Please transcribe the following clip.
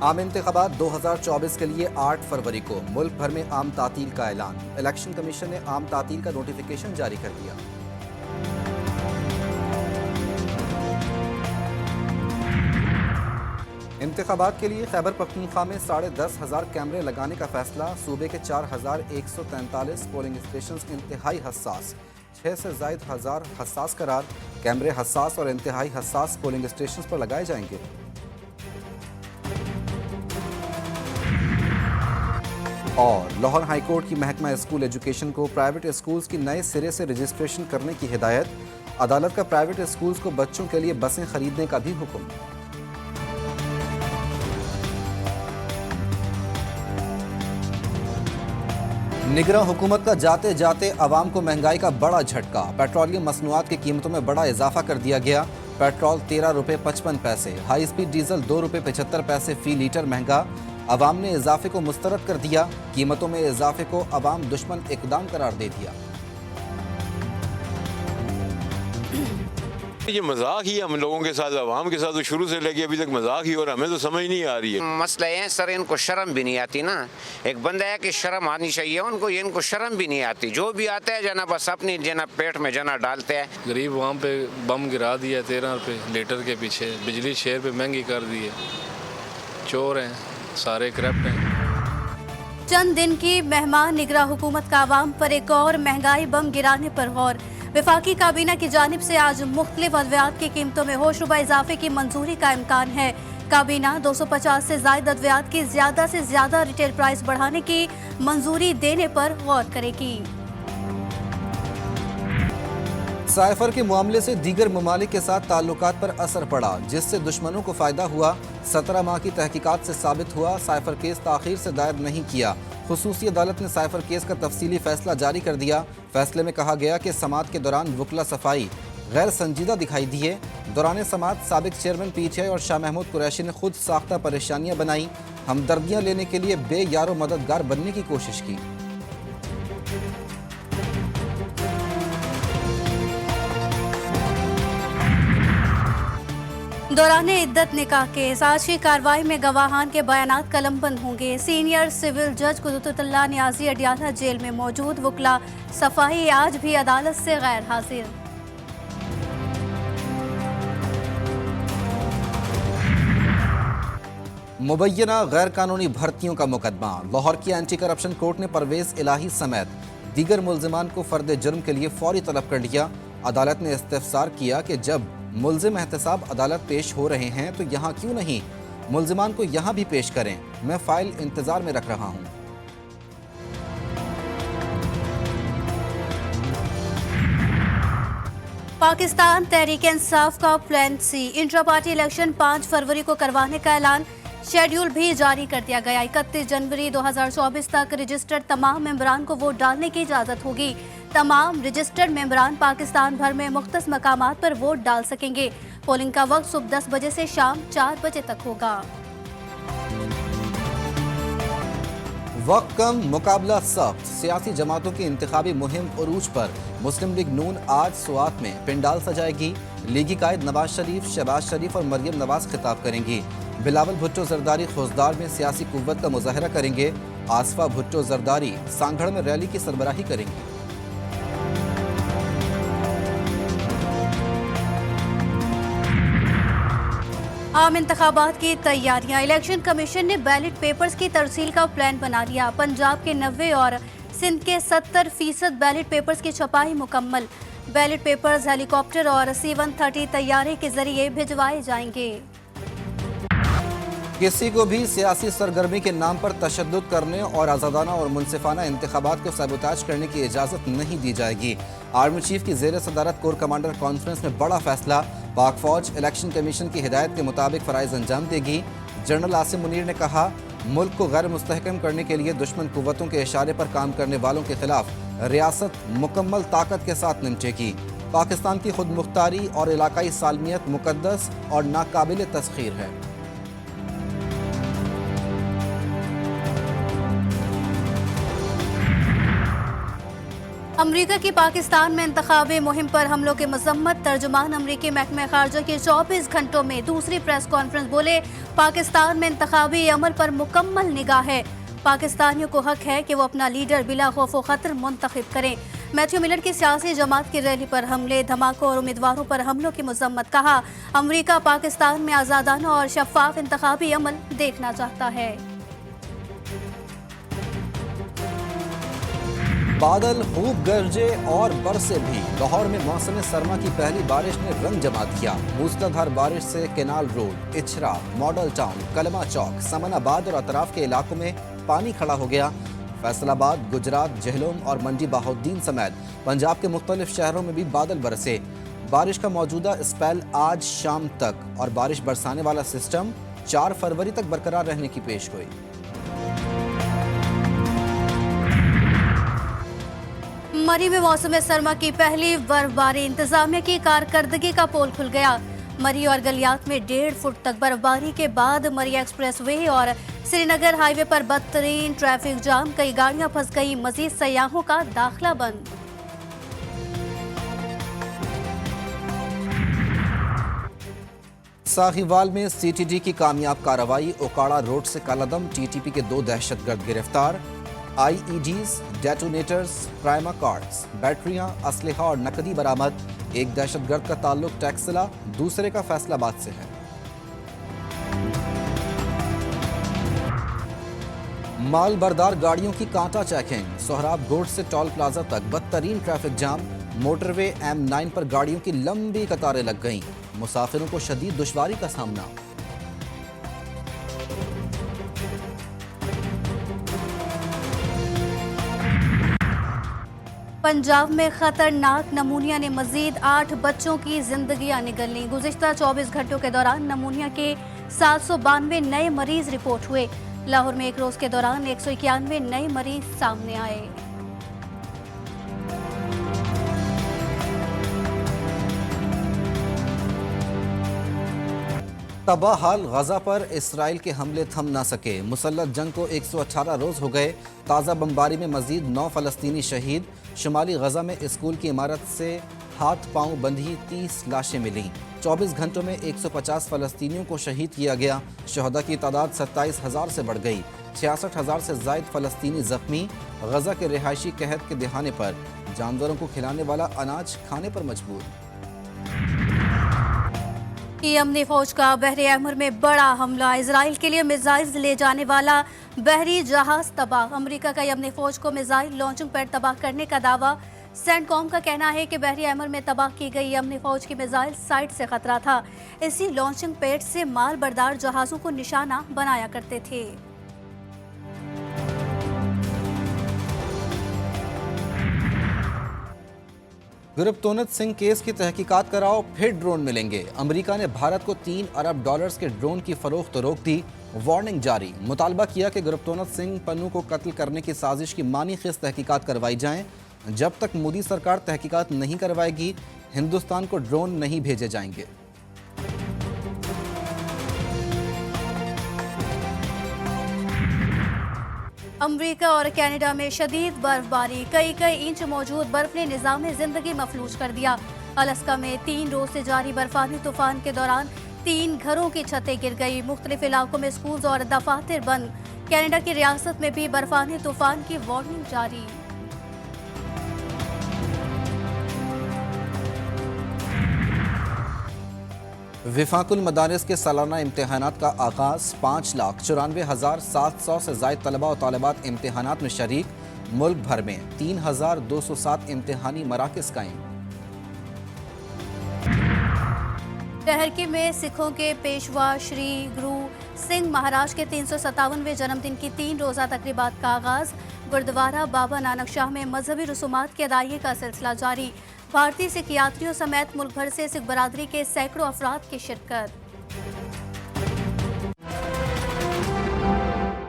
आम इंतखाबात 2024 के लिए 8 फरवरी को मुल्क भर में आम तातील का ऐलान। इलेक्शन कमीशन ने आम तातील का नोटिफिकेशन जारी कर दिया। इंतखाबात के लिए खैबर पख्तूनख्वा में 10,500 कैमरे लगाने का फैसला। सूबे के 4,143 पोलिंग स्टेशन इंतहाई हसास, 6 से ज़ायद हजार हसास करार। कैमरे हसास और इंतहाई हसास पोलिंग स्टेशन पर लगाए जाएंगे। और लाहौर हाईकोर्ट की महकमा स्कूल एजुकेशन को प्राइवेट स्कूल्स की नए सिरे से रजिस्ट्रेशन करने की हिदायत। अदालत का प्राइवेट स्कूल्स को बच्चों के लिए बसें खरीदने का भी हुक्म। निगरां हुकूमत का जाते जाते अवाम को महंगाई का बड़ा झटका। पेट्रोलियम मसनूआत की कीमतों में बड़ा इजाफा कर दिया गया। पेट्रोल 13 रुपये 55 पैसे, हाई स्पीड डीजल 2 रुपये 75 पैसे फी लीटर महंगा। अवाम ने इजाफे को मुस्तरद कर दिया। कीमतों में इजाफे को अवाम दुश्मन इकदाम करार दे दिया। ये मजाक ही हम लोगों के साथ, अवाम के साथ तो शुरू से लेके अभी तक मजाक ही, और हमें तो समझ नहीं आ रही है। मसला है सर, इनको शर्म भी नहीं आती ना। एक बंदा है कि शर्म आनी चाहिए उनको, इनको शर्म भी नहीं आती। जो भी आता है जना बस अपनी जना पेट में जना डालते हैं। गरीब वहाँ पे बम गिरा दिया 13 रुपये लीटर के पीछे। बिजली शहर पे महंगी कर दी है। चोर हैं सारे, करप्ट हैं। चंद दिन की मेहमान निगरां हुकूमत का आवाम पर एक और महंगाई बम गिराने पर गौर। वफाकी काबीना की जानिब से आज मुख्तलिफ अद्वियात की कीमतों में होशरुबा इजाफे की मंजूरी का इम्कान है। काबीना 250 से जायद अद्वियात की ज्यादा से ज्यादा रिटेल प्राइस बढ़ाने की मंजूरी देने पर गौर करेगी। साइफर के मामले से दीगर ममालिक के साथ ताल्लुकात पर असर पड़ा, जिससे दुश्मनों को फायदा हुआ। 17 माह की तहकीकात से साबित हुआ साइफर केस ताखीर से दायर नहीं किया। खुसूसी अदालत ने साइफर केस का तफसीली फैसला जारी कर दिया। फैसले में कहा गया कि समात के दौरान वकला सफाई गैर संजीदा दिखाई दिए। दौरान समात साबिक चेयरमैन PTI और शाह महमूद कुरैशी ने खुद साख्ता परेशानियां बनाई। हमदर्दियां लेने के लिए बेयारो मददगार बनने की कोशिश की। दौरान इद्दत निकाह केस आज की कार्रवाई में गवाहान के बयानात कलमबंद होंगे। सीनियर सिविल जज कुदरतुल्लाह नियाजी अडियाला जेल में मौजूद। वकला सफाई आज भी अदालत से गैर हाजिर। मुबैना गैर कानूनी भर्तियों का मुकदमा। लाहौर की एंटी करप्शन कोर्ट ने परवेज इलाही समेत दीगर मुल्जिमान को फर्द जुर्म के लिए फौरी तलब कर लिया। अदालत ने इस्तफसार किया कि जब मुल्जिम एहतसाब अदालत पेश हो रहे हैं तो यहाँ क्यों नहीं मुल्जिमान को यहाँ भी पेश करें। मैं फाइल इंतजार में रख रहा हूँ। पाकिस्तान तहरीक इंसाफ का plan C intra party election 5 फरवरी को करवाने का ऐलान। शेड्यूल भी जारी कर दिया गया। 31 जनवरी 2024 तक रजिस्टर्ड तमाम मेंबरान को वोट डालने की इजाजत होगी। तमाम रजिस्टर्ड मेंबरान पाकिस्तान भर में मुख्तलिफ मकामात पर वोट डाल सकेंगे। पोलिंग का वक्त सुबह 10 बजे से शाम 4 बजे तक होगा। वक्त कम, मुकाबला सख्त। सियासी जमातों की इंतखाबी मुहिम उरूज पर। मुस्लिम लीग नून आज सुआत में पिंडाल सजाएगी। लीगी कायद नवाज शरीफ, शहबाज शरीफ और मरियम नवाज खिताब करेंगी। बिलावल भुट्टो जरदारी खुजदार में सियासी कुव्वत का मुजाहरा करेंगे। आसफा भुट्टो जरदारी सांगढ़ में रैली की सरबराही करेंगी। आम इंतखाबात की तैयारियां। इलेक्शन कमीशन ने बैलेट पेपर्स की तरसील का प्लान बना लिया। पंजाब के 90 और सिंध के 70% बैलेट पेपर्स की छपाई मुकम्मल। बैलेट पेपर्स हेलीकॉप्टर और C-130 तैयारे के जरिए भिजवाए जाएंगे। किसी को भी सियासी सरगर्मी के नाम पर तशद्दुद करने और आज़ादाना और मुनसिफाना इंतखाबात को सबूताज करने की इजाज़त नहीं दी जाएगी। आर्मी चीफ की ज़ेर सदारत कोर कमांडर कॉन्फ्रेंस में बड़ा फैसला। पाक फौज इलेक्शन कमीशन की हिदायत के मुताबिक फ़राइज़ अंजाम देगी। जनरल आसिम मुनीर ने कहा, मुल्क को गैर मुस्तहकम करने के लिए दुश्मन कुव्वतों के इशारे पर काम करने वालों के खिलाफ रियासत मुकम्मल ताकत के साथ निपटेगी। पाकिस्तान की खुद मुख्तारी और इलाकाई सालमियत मुकद्दस और नाकाबिल तस्खीर है। अमरीका की पाकिस्तान में इंतखाबी मुहिम पर हमलों की मजम्मत। तर्जुमान अमरीकी महकमे खारजा की 24 घंटों में दूसरी प्रेस कॉन्फ्रेंस बोले, पाकिस्तान में इंतखाबी अमल पर मुकम्मल निगाह है। पाकिस्तानियों को हक है कि वो अपना लीडर बिला खौफ खतर मुंतखब करें। मैथ्यू मिलर की सियासी जमात की रैली पर हमले, धमाकों और उम्मीदवारों पर हमलों की मजम्मत। कहा, अमरीका पाकिस्तान में आज़ादाना और शफाफ इंतखाबी अमल देखना चाहता है। बादल खूब गरजे और बरसे भी। लाहौर में मौसम सरमा की पहली बारिश ने रंग जमा दिया। मूसलाधार बारिश से canal road, Ichhra, model town, कलमा चौक, समनाबाद और अतराफ के इलाकों में पानी खड़ा हो गया। फैसलाबाद, गुजरात, जहलम और मंडी बहाउद्दीन समेत पंजाब के मुख्तलिफ शहरों में भी बादल बरसे। बारिश का मौजूदा स्पेल आज शाम तक और बारिश बरसाने वाला सिस्टम 4 फरवरी तक बरकरार रहने की पेशगोई। मरी में मौसम सरमा की पहली बर्फबारी, इंतजामिया की कारकर्दगी का पोल खुल गया। मरी और गलियात में 1.5 फुट तक बर्फबारी के बाद मरी एक्सप्रेसवे और श्रीनगर हाईवे पर बदतरीन ट्रैफिक जाम, कई गाड़ियां फंस गई, मजीद सयाहों का दाखिला बंद। साहिवाल में सीटीडी की कामयाब कार्रवाई, ओकाड़ा रोड से कालादम टीटीपी के 2 दहशतगर्द गिरफ्तार। आईईडीज, डेटोनेटर्स, प्राइमा कार्ड्स, बैटरियां, असलहा और नकदी बरामद। एक दहशतगर्द का ताल्लुक टैक्सिला, दूसरे का फैसलाबाद से है। माल बरदार गाड़ियों की कांटा चेकिंग, सोहराब गोड से टोल प्लाजा तक बदतरीन ट्रैफिक जाम। मोटरवे M9 पर गाड़ियों की लंबी कतारें लग गईं। मुसाफिरों को शदीद दुश्वारी का सामना। पंजाब में खतरनाक नमूनिया ने मजीद 8 बच्चों की जिंदगियां निगल लीं। गुज़िश्ता 24 घंटों के दौरान नमूनिया के 792 नए मरीज रिपोर्ट हुए। लाहौर में एक रोज के दौरान 191 नए मरीज सामने आए। तबाह हाल गजा पर इसराइल के हमले थम ना सके। मुसल्लत जंग को 118 रोज हो गए। ताज़ा बमबारी में मजीद 9 फलस्तीनी शहीद। शुमाली गजा में स्कूल की इमारत से हाथ पांव बंधी 30 लाशें मिलीं। 24 घंटों में 150 फलस्तीनियों को शहीद किया गया। शहदा की तादाद 27,000 से बढ़ गई। 66,000 से ज़ायद फलस्तीनी जख्मी। गजा के रिहायशी कहत के दिहाने पर जानवरों को खिलाने वाला अनाज खाने पर मजबूर। यमनी फौज का बहरे अहमर में बड़ा हमला, इजराइल के लिए मिसाइल ले जाने वाला बहरी जहाज तबाह। अमेरिका का यमनी फौज को मिसाइल लॉन्चिंग पैड तबाह करने का दावा। सेंटकॉम का कहना है कि बहरी अहमर में तबाह की गई यमनी फौज की मिसाइल साइट से खतरा था। इसी लॉन्चिंग पैड से माल बरदार जहाजों को निशाना बनाया करते थे। गुरप्तोनत सिंह केस की तहकीकात कराओ, फिर ड्रोन मिलेंगे। अमेरिका ने भारत को $3 अरब के ड्रोन की फरोख्त रोक दी। वार्निंग जारी। मुतालबा किया कि गुरप्तोनत सिंह पन्नू को कत्ल करने की साजिश की मानी खेज तहकीकात करवाई जाएं। जब तक मोदी सरकार तहकीकात नहीं करवाएगी, हिंदुस्तान को ड्रोन नहीं भेजे जाएंगे। अमेरिका और कनाडा में शदीद बर्फबारी, कई इंच मौजूद बर्फ ने निज़ाम जिंदगी मफलूज कर दिया। अलास्का में 3 रोज से जारी बर्फानी तूफान के दौरान 3 घरों की छतें गिर गई। मुख्तलिफ इलाकों में स्कूल और दफातर बंद। कनाडा की रियासत में भी बर्फानी तूफान की वार्निंग जारी। विफाकुल मदारिस के सालाना इम्तहानात का आगाज़। 5,94,700 से ज़ायद तलबा और तालिबात इम्तहानात में शरीक। मुल्क भर में 3,207 इम्तहानी मराकज़ कायम। टहरकी में सिखों के पेशवा श्री गुरु सिंह महाराज के 357वें जन्मदिन की 3 रोज़ा तकरीबात का आगाज़। गुरुद्वारा बाबा नानक शाह में मजहबी रसूमात की अदायगी का सिलसिला जारी। भारतीय सिख यात्रियों समेत मुल्क भर से सिख बरादरी के सैकड़ों अफराद की शिरकत।